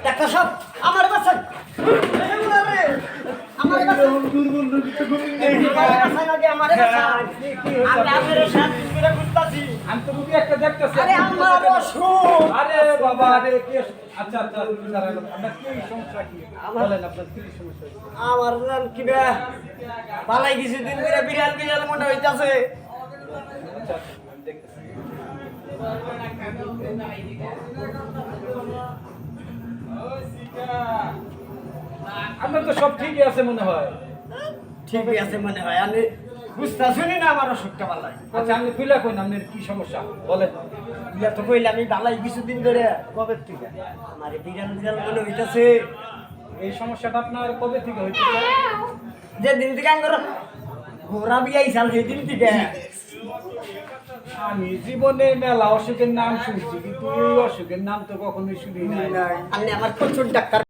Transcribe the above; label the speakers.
Speaker 1: Doctor সাহেব আমার বাচ্চা আমার
Speaker 2: আমি তো রুগী একটা দেখতেছি।
Speaker 1: আমার অসুখ
Speaker 2: আরে বাবা আরে কি আচ্ছা আচ্ছা তুমি দাঁড়ান। আপনার কি সমস্যা কি বলেন, আপনার কি সমস্যা হয়েছে?
Speaker 1: আমার নাম কি বে পালাই কিছু দিন ধরে বিড়াল বিড়াল মনে হইতাছে
Speaker 2: আচ্ছা আচ্ছা, আমি দেখতেছি। আপনার তো সব ঠিকই আছে মনে হয়।
Speaker 1: ঠিকই আছে মনে হয় আমি বুঝতে শুনি না আমার অসুখটা পালাই
Speaker 2: আচ্ছা আপনি খুলে কইন আপনার কি সমস্যা বলেন।
Speaker 1: ইয়া তো কইলে আমি বালাই কিছুদিন ধরে কবে থেকে আমার বিড়াল বিড়াল মনে হইতাছে
Speaker 2: এই সমস্যাটা আপনার কবে থেকে হইছে?
Speaker 1: যে দিন থেকে আঙ্গর ঘোরা বিয়াই চাল সেই দিন থেকে
Speaker 2: আমি জীবনে মেলা অসুখের নাম শুনছি, কিন্তু এই অসুখের নাম তো কখনোই শুনি নাই।
Speaker 1: আপনি আমার প্রচুর ডাক্তার